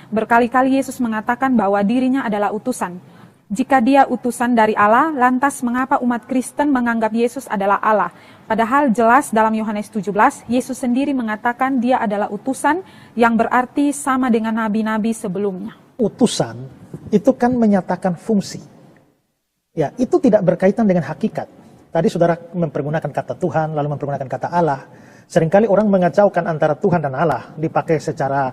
berkali-kali Yesus mengatakan bahwa dirinya adalah utusan. Jika dia utusan dari Allah, lantas mengapa umat Kristen menganggap Yesus adalah Allah? Padahal jelas dalam Yohanes 17, Yesus sendiri mengatakan dia adalah utusan yang berarti sama dengan nabi-nabi sebelumnya. Utusan itu kan menyatakan fungsi. Ya, itu tidak berkaitan dengan hakikat. Tadi saudara mempergunakan kata Tuhan, lalu mempergunakan kata Allah. Seringkali orang mengacaukan antara Tuhan dan Allah, dipakai secara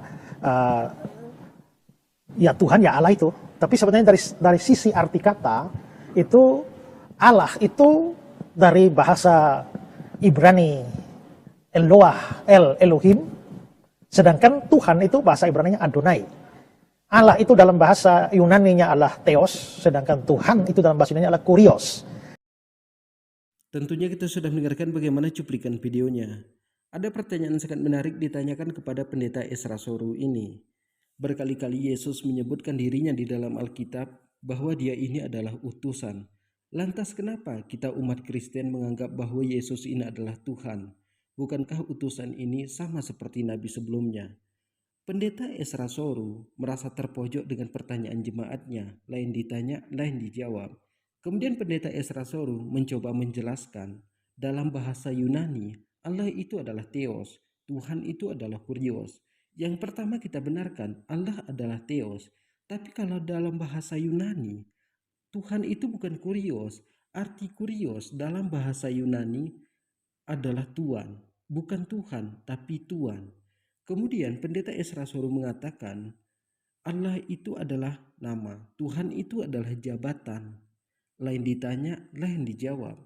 ya Tuhan ya Allah itu. Tapi sebenarnya dari sisi arti kata, itu Allah itu dari bahasa Ibrani Eloah, Elohim. Sedangkan Tuhan itu bahasa Ibraninya Adonai. Allah itu dalam bahasa Yunaninya adalah Theos, sedangkan Tuhan itu dalam bahasa Yunaninya adalah Kurios. Tentunya kita sudah mendengarkan bagaimana cuplikan videonya. Ada pertanyaan sangat menarik ditanyakan kepada pendeta Ezra Soru ini. Berkali-kali Yesus menyebutkan dirinya di dalam Alkitab bahwa dia ini adalah utusan. Lantas kenapa kita umat Kristen menganggap bahwa Yesus ini adalah Tuhan? Bukankah utusan ini sama seperti nabi sebelumnya? Pendeta Ezra Soru merasa terpojok dengan pertanyaan jemaatnya, lain ditanya, lain dijawab. Kemudian pendeta Ezra Soru mencoba menjelaskan, dalam bahasa Yunani, Allah itu adalah Theos, Tuhan itu adalah Kurios. Yang pertama kita benarkan, Allah adalah Theos. Tapi kalau dalam bahasa Yunani, Tuhan itu bukan Kurios. Arti Kurios dalam bahasa Yunani adalah Tuan, bukan Tuhan, tapi Tuan. Kemudian pendeta Ezra Soru mengatakan, Allah itu adalah nama, Tuhan itu adalah jabatan. Lain ditanya, lain dijawab.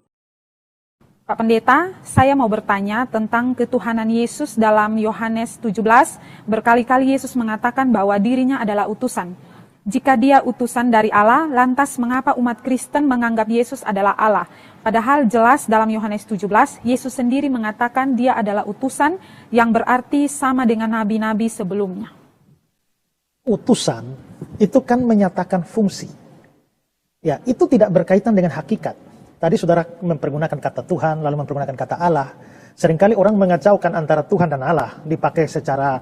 Pak Pendeta, saya mau bertanya tentang ketuhanan Yesus dalam Yohanes 17. Berkali-kali Yesus mengatakan bahwa dirinya adalah utusan. Jika dia utusan dari Allah, lantas mengapa umat Kristen menganggap Yesus adalah Allah? Padahal jelas dalam Yohanes 17, Yesus sendiri mengatakan dia adalah utusan yang berarti sama dengan nabi-nabi sebelumnya. Utusan itu kan menyatakan fungsi. Ya, itu tidak berkaitan dengan hakikat. Tadi saudara mempergunakan kata Tuhan, lalu mempergunakan kata Allah. Seringkali orang mengacaukan antara Tuhan dan Allah, dipakai secara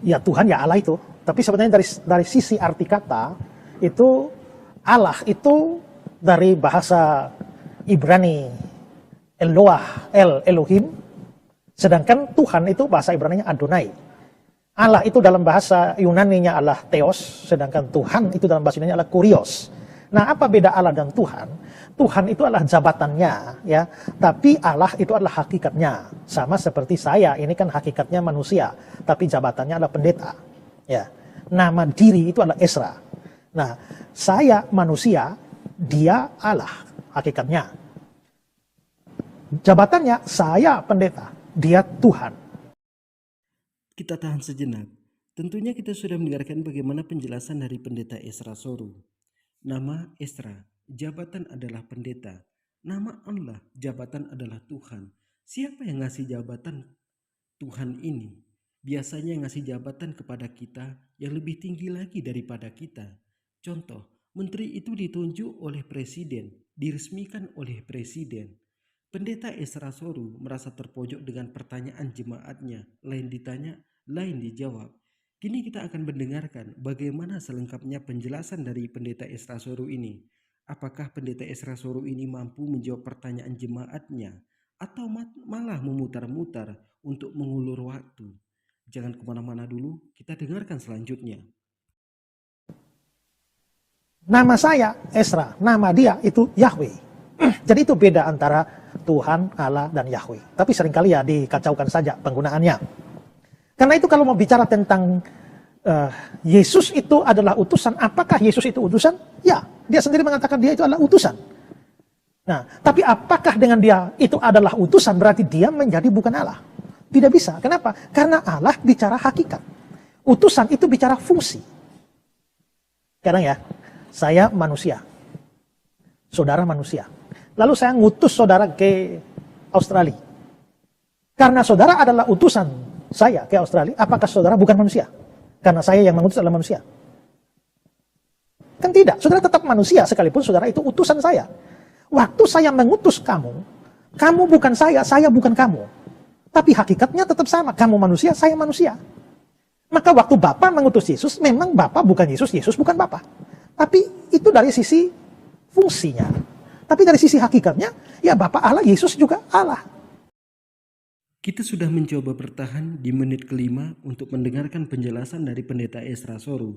ya Tuhan ya Allah itu. Tapi sebenarnya dari sisi arti kata, itu Allah itu dari bahasa Ibrani Eloah, Elohim. Sedangkan Tuhan itu bahasa Ibraninya Adonai. Allah itu dalam bahasa Yunaninya adalah Theos, sedangkan Tuhan itu dalam bahasa Yunaninya adalah Kurios. Nah, apa beda Allah dan Tuhan? Tuhan itu adalah jabatannya, ya. Tapi Allah itu adalah hakikatnya. Sama seperti saya, ini kan hakikatnya manusia, tapi jabatannya adalah pendeta. Ya. Nama diri itu adalah Ezra. Nah, saya manusia, dia Allah, hakikatnya. Jabatannya saya pendeta, dia Tuhan. Kita tahan sejenak. Tentunya kita sudah mendengarkan bagaimana penjelasan dari pendeta Ezra Soru. Nama Ezra, jabatan adalah pendeta. Nama Allah, jabatan adalah Tuhan. Siapa yang ngasih jabatan Tuhan ini? Biasanya yang ngasih jabatan kepada kita yang lebih tinggi lagi daripada kita. Contoh, menteri itu ditunjuk oleh presiden, diresmikan oleh presiden. Pendeta Ezra Soru merasa terpojok dengan pertanyaan jemaatnya, lain ditanya, lain dijawab. Kini kita akan mendengarkan bagaimana selengkapnya penjelasan dari pendeta Ezra Soru ini. Apakah pendeta Ezra Soru ini mampu menjawab pertanyaan jemaatnya atau malah memutar-mutar untuk mengulur waktu? Jangan kemana-mana dulu, kita dengarkan selanjutnya. Nama saya Ezra, nama dia itu Yahweh. Jadi itu beda antara Tuhan, Allah, dan Yahweh. Tapi seringkali ya dikacaukan saja penggunaannya. Karena itu kalau mau bicara tentang Yesus itu adalah utusan, apakah Yesus itu utusan? Ya, dia sendiri mengatakan dia itu adalah utusan. Nah, tapi apakah dengan dia itu adalah utusan berarti dia menjadi bukan Allah? Tidak bisa. Kenapa? Karena Allah bicara hakikat. Utusan itu bicara fungsi. Kadang ya, saya manusia. Saudara manusia. Lalu saya ngutus saudara ke Australia. Karena saudara adalah utusan saya ke Australia, apakah saudara bukan manusia? Karena saya yang mengutus adalah manusia. Kan tidak, saudara tetap manusia sekalipun saudara itu utusan saya. Waktu saya mengutus kamu, kamu bukan saya bukan kamu. Tapi hakikatnya tetap sama, kamu manusia, saya manusia. Maka waktu Bapa mengutus Yesus, memang Bapa bukan Yesus, Yesus bukan Bapa. Tapi itu dari sisi fungsinya. Tapi dari sisi hakikatnya, ya Bapa Allah, Yesus juga Allah. Kita sudah mencoba bertahan di menit kelima untuk mendengarkan penjelasan dari Pendeta Ezra Soru.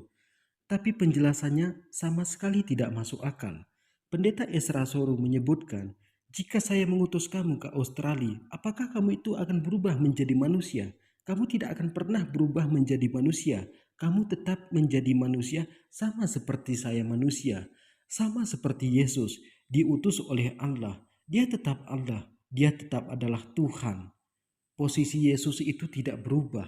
Tapi penjelasannya sama sekali tidak masuk akal. Pendeta Ezra Soru menyebutkan, jika saya mengutus kamu ke Australia, apakah kamu itu akan berubah menjadi manusia? Kamu tidak akan pernah berubah menjadi manusia. Kamu tetap menjadi manusia sama seperti saya manusia. Sama seperti Yesus, diutus oleh Allah. Dia tetap Allah. Dia tetap adalah Tuhan. Posisi Yesus itu tidak berubah.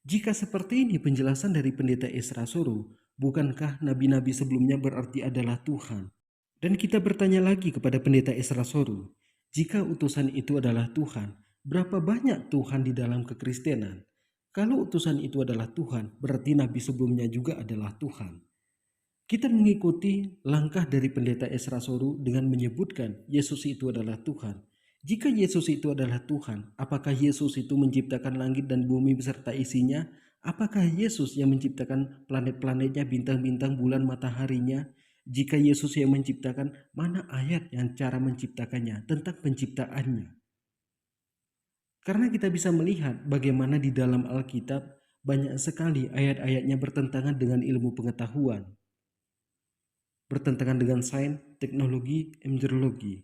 Jika seperti ini penjelasan dari Pendeta Ezra Soru, bukankah nabi-nabi sebelumnya berarti adalah Tuhan? Dan kita bertanya lagi kepada Pendeta Ezra Soru, jika utusan itu adalah Tuhan, berapa banyak Tuhan di dalam kekristenan? Kalau utusan itu adalah Tuhan, berarti nabi sebelumnya juga adalah Tuhan. Kita mengikuti langkah dari Pendeta Ezra Soru dengan menyebutkan Yesus itu adalah Tuhan. Jika Yesus itu adalah Tuhan, apakah Yesus itu menciptakan langit dan bumi beserta isinya? Apakah Yesus yang menciptakan planet-planetnya, bintang-bintang, bulan, mataharinya? Jika Yesus yang menciptakan, mana ayat yang cara menciptakannya, tentang penciptaannya? Karena kita bisa melihat bagaimana di dalam Alkitab banyak sekali ayat-ayatnya bertentangan dengan ilmu pengetahuan, bertentangan dengan sains, teknologi, embriologi.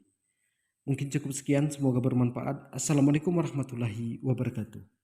Mungkin cukup sekian, semoga bermanfaat. Assalamualaikum warahmatullahi wabarakatuh.